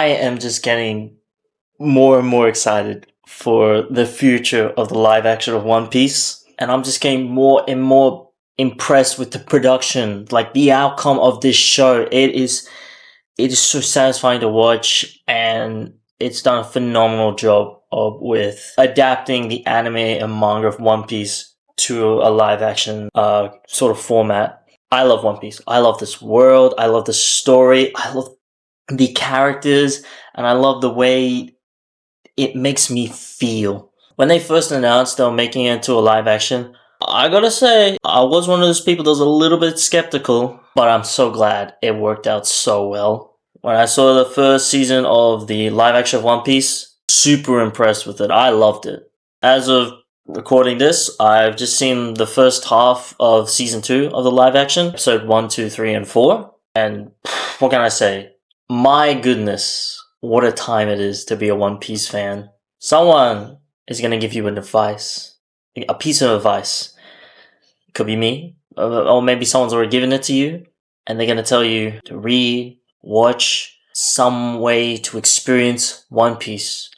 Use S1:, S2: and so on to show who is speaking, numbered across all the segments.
S1: I am just getting more and more excited for the future of the live action of One Piece. And I'm just getting more and more impressed with the production, like the outcome of this show. It is so satisfying to watch, and it's done a phenomenal job with adapting the anime and manga of One Piece to a live action sort of format. I love One Piece. I love this world. I love the story. I love the characters, and I love the way it makes me feel. When they first announced they were making it into a live action, I gotta say, I was one of those people that was a little bit skeptical, but I'm so glad it worked out so well. When I saw the first season of the live action of One Piece, super impressed with it. I loved it. As of recording this, I've just seen the first half of season 2 of the live action, episode 1, 2, 3, and 4. And what can I say? My goodness, what a time it is to be a One Piece fan. Someone is going to give you an advice, a piece of advice. It could be me, or maybe someone's already given it to you, and they're going to tell you to read, watch, some way to experience One Piece.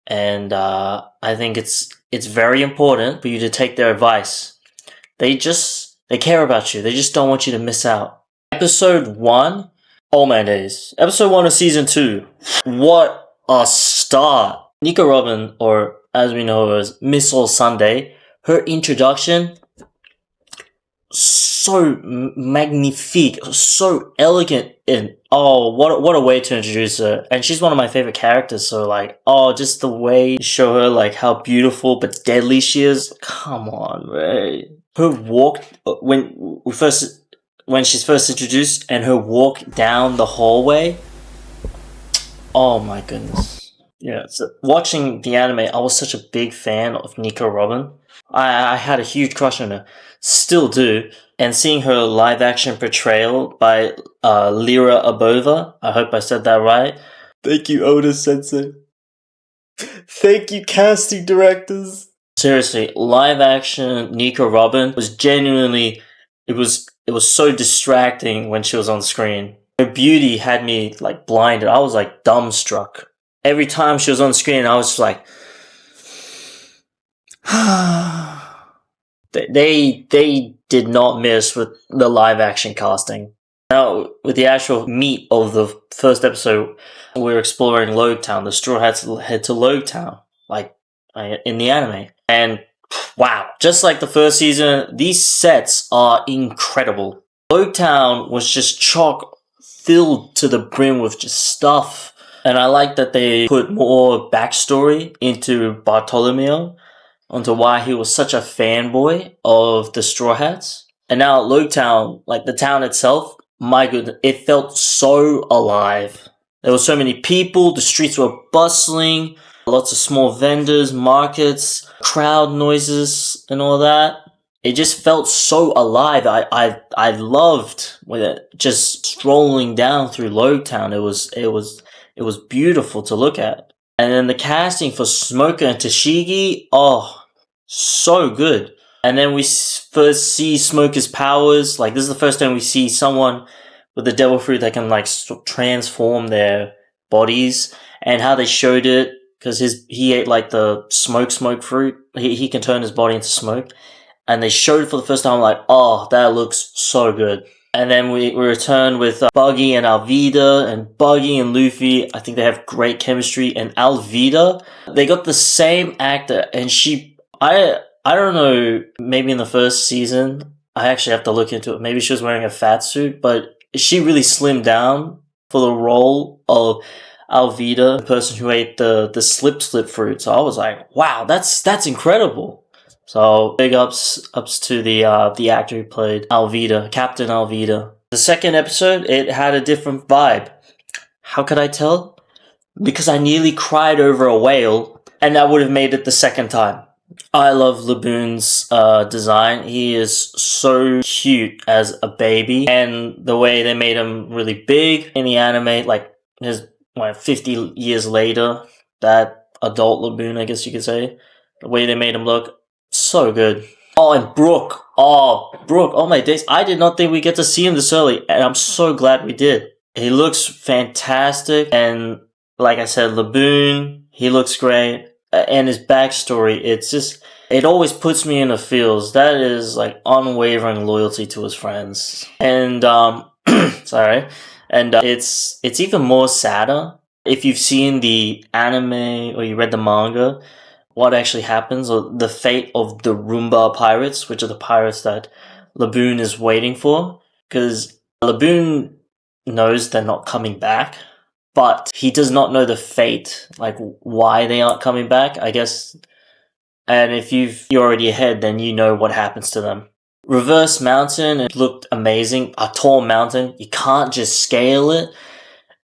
S1: And I think it's very important for you to take their advice. They care about you. They just don't want you to miss out. Episode 1, oh my days. Episode 1 of season 2. What a start. Nico Robin, or as we know her as Miss All Sunday, her introduction, so magnifique, so elegant, and what a way to introduce her. And she's one of my favorite characters, so just the way to show her how beautiful but deadly she is. Come on, right? Her walk when she's first introduced, and her walk down the hallway. Oh my goodness. Yeah, so watching the anime, I was such a big fan of Nico Robin. I had a huge crush on her. Still do. And seeing her live action portrayal by Lyra Abova, I hope I said that right. Thank you, Oda Sensei. Thank you, casting directors. Seriously, live action Nico Robin was genuinely, it was so distracting when she was on screen. Her beauty had me blinded. I was dumbstruck. Every time she was on screen, I was just like, they did not miss with the live action casting. Now, with the actual meat of the first episode, we're exploring Logetown. The Straw Hats head to Logetown, in the anime. And wow, just like the first season, these sets are incredible. Logetown was just chock filled to the brim with just stuff. And I like that they put more backstory into Bartolomeo, onto why he was such a fanboy of the Straw Hats. And now at Logetown, the town itself, my goodness, it felt so alive. There were so many people, the streets were bustling, lots of small vendors, markets, crowd noises, and all that. It just felt so alive. I loved with it, just strolling down through Logetown. It was beautiful to look at. And then the casting for Smoker and Tashigi, so good. And then we first see Smoker's powers. This is the first time we see someone with the devil fruit that can transform their bodies, and how they showed it, because he ate the smoke fruit. He can turn his body into smoke. And they showed it for the first time. That looks so good. And then we return with Buggy and Alvida, and Buggy and Luffy, I think they have great chemistry. And Alvida, they got the same actor, and I don't know, maybe in the first season, I actually have to look into it. Maybe she was wearing a fat suit, but she really slimmed down for the role of Alvida, the person who ate the slip fruit. So I was like, wow, that's incredible. So big ups to the actor who played Alvida, Captain Alvida. The second episode, it had a different vibe. How could I tell? Because I nearly cried over a whale, and that would have made it the second time. I love Laboon's design. He is so cute as a baby, and the way they made him really big in the anime, 50 years later, that adult Laboon, I guess you could say, the way they made him look, so good. Oh, and Brook. Oh my days. I did not think we'd get to see him this early, and I'm so glad we did. He looks fantastic, and like I said, Laboon, he looks great. And his backstory, it always puts me in the feels. That is like unwavering loyalty to his friends. And, sorry. And it's even more sadder if you've seen the anime or you read the manga, what actually happens, or the fate of the Roomba pirates, which are the pirates that Laboon is waiting for. Because Laboon knows they're not coming back, but he does not know the fate, like why they aren't coming back, I guess. And if you're already ahead, then you know what happens to them. Reverse Mountain, it looked amazing. A tall mountain, you can't just scale it,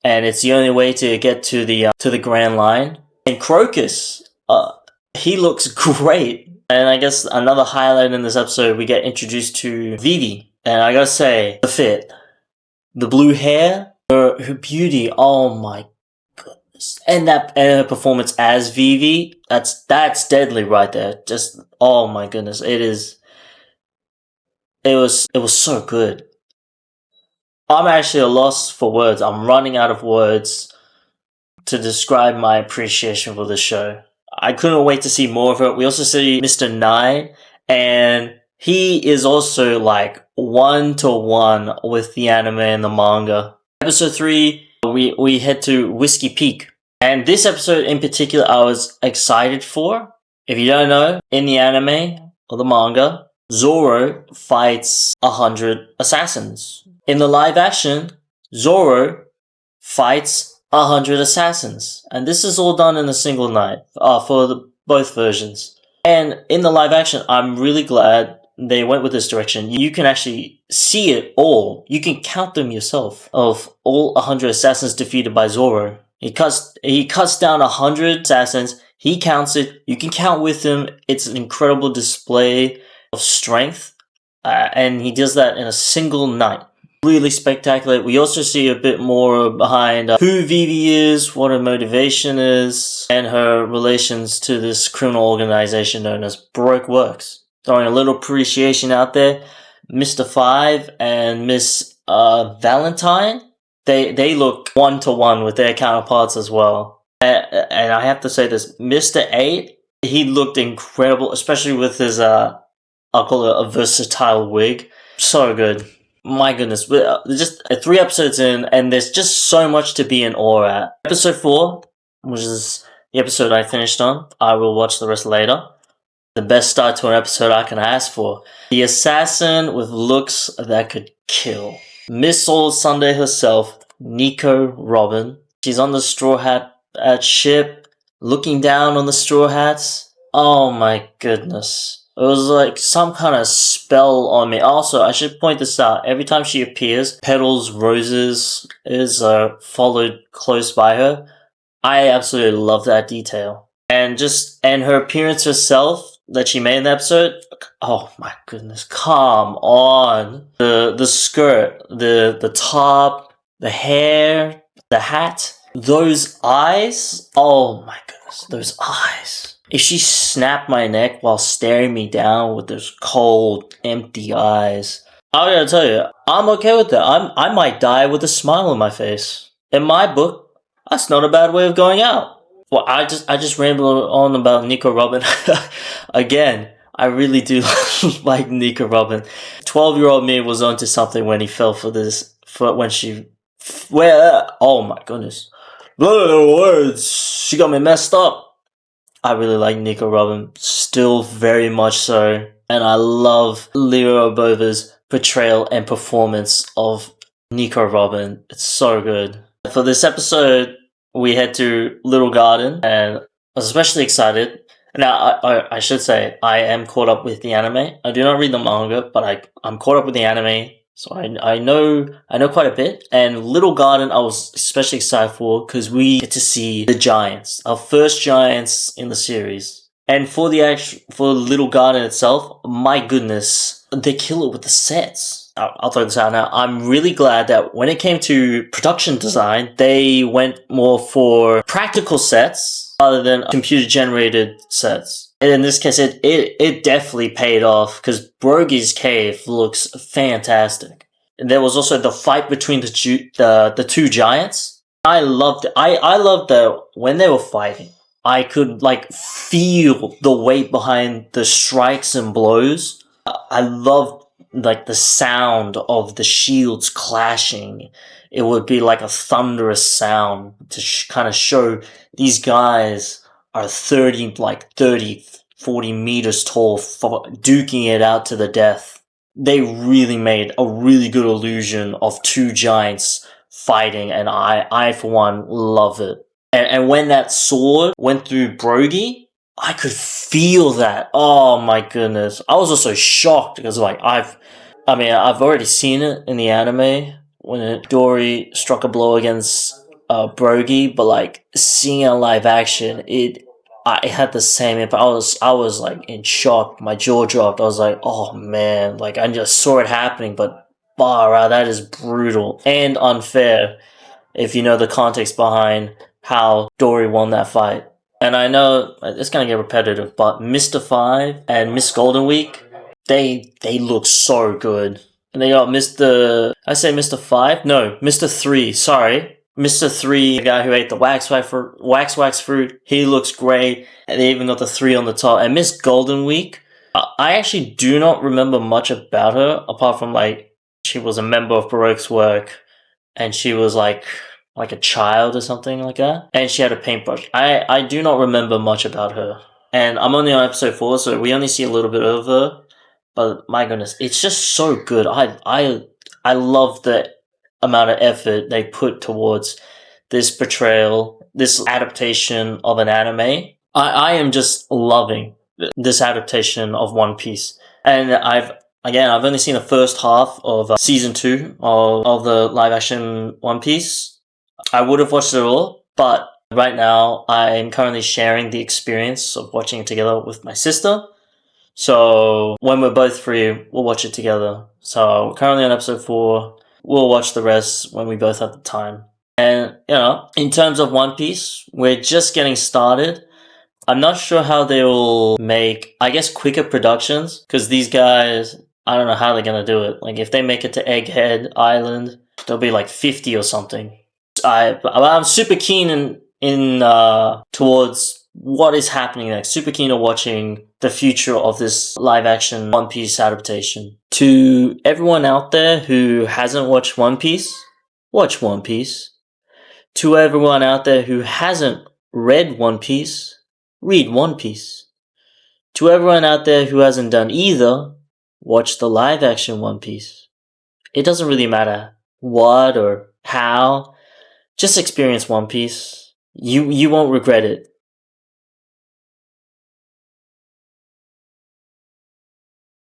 S1: and it's the only way to get to the Grand Line. And Crocus, he looks great. And I guess another highlight in this episode, we get introduced to Vivi, and I gotta say, the fit, the blue hair, her beauty. Oh my goodness! And her performance as Vivi, that's deadly right there. Just oh my goodness, it was so good. I'm actually at a loss for words. I'm running out of words to describe my appreciation for this show. I couldn't wait to see more of it. We also see Mr. Nye, and he is also like 1-to-1 with the anime and the manga. Episode 3, we head to Whiskey Peak. And this episode in particular, I was excited for. If you don't know, in the anime or the manga, Zoro fights 100 assassins. In the live action, Zoro fights 100 assassins. And this is all done in a single night for both versions. And in the live action, I'm really glad they went with this direction. You can actually see it all. You can count them yourself of all 100 assassins defeated by Zoro. He cuts down 100 assassins. He counts it. You can count with him. It's an incredible display of strength. And he does that in a single night. Really spectacular. We also see a bit more behind who Vivi is, what her motivation is, and her relations to this criminal organization known as Baroque Works. Throwing a little appreciation out there. Mr. Five and Miss Valentine, they look 1-to-1 with their counterparts as well. And I have to say this, Mr. 8, he looked incredible, especially with his, I'll call it a versatile wig. So good. My goodness, just 3 episodes in, and there's just so much to be in awe at. Episode 4, which is the episode I finished on, I will watch the rest later. The best start to an episode I can ask for. The assassin with looks that could kill. Miss Old Sunday herself, Nico Robin. She's on the Straw Hat ship, looking down on the Straw Hats. Oh my goodness. It was like some kind of spell on me. Also, I should point this out. Every time she appears, petals, roses is followed close by her. I absolutely love that detail. And her appearance herself that she made in the episode. Oh my goodness. Come on. The skirt, the top, the hair, the hat, those eyes. Oh my goodness. Those eyes. If she snapped my neck while staring me down with those cold, empty eyes, I gotta tell you, I'm okay with that. I might die with a smile on my face. In my book, that's not a bad way of going out. Well, I just rambled on about Nico Robin. Again, I really do like Nico Robin. 12-year-old me was onto something when he fell for this. Oh my goodness. Words. She got me messed up. I really like Nico Robin, still very much so, and I love Leo Bova's portrayal and performance of Nico Robin. It's so good. For this episode, we head to Little Garden, and I was especially excited. Now, I should say, I am caught up with the anime. I do not read the manga, but I'm caught up with the anime. So I know quite a bit. And Little Garden I was especially excited for because we get to see the giants, our first giants in the series. And for Little Garden itself, my goodness, they kill it with the sets. I'll throw this out now. I'm really glad that when it came to production design, they went more for practical sets rather than computer generated sets. And in this case, it definitely paid off because Brogy's cave looks fantastic. And there was also the fight between the two giants. I loved it. I loved that when they were fighting, I could like feel the weight behind the strikes and blows. I loved like the sound of the shields clashing. It would be like a thunderous sound to kind of show these guys are 40 meters tall, duking it out to the death. They really made a really good illusion of two giants fighting, and I for one love it. And when that sword went through Brogy, I could feel that. Oh my goodness. I was also shocked because like I've already seen it in the anime when Dory struck a blow against Brogy, but like seeing it in live action, it had the same impact. I was like in shock. My jaw dropped. I was like, oh man, like I just saw it happening, but wow, that is brutal and unfair if you know the context behind how Dory won that fight. And I know it's gonna get repetitive, but Mr. Five and Miss Golden Week, they look so good. And they got I say Mr. Five? No, Mr. Three, sorry. Mr. Three, the guy who ate the wax fruit, he looks great. And they even got the three on the top. And Miss Golden Week, I actually do not remember much about her, apart from like, she was a member of Baroque's work, and she was like a child or something like that. And she had a paintbrush. I do not remember much about her. And I'm only on episode 4, so we only see a little bit of her. But my goodness, it's just so good. I love the amount of effort they put towards this portrayal, this adaptation of an anime. I am just loving this adaptation of One Piece. And I've only seen the first half of season 2 of the live action One Piece. I would have watched it all, but right now I'm currently sharing the experience of watching it together with my sister. So when we're both free, we'll watch it together. So currently on episode 4, we'll watch the rest when we both have the time. And, you know, in terms of One Piece, we're just getting started. I'm not sure how they will make, I guess, quicker productions, because these guys, I don't know how they're going to do it. Like, if they make it to Egghead Island, they'll be like 50 or something. I'm super keen towards what is happening next. Super keen on watching the future of this live action One Piece adaptation. To everyone out there who hasn't watched One Piece, watch One Piece. To everyone out there who hasn't read One Piece, read One Piece. To everyone out there who hasn't done either, watch the live action One Piece. It doesn't really matter what or how. Just experience One Piece. You won't regret it.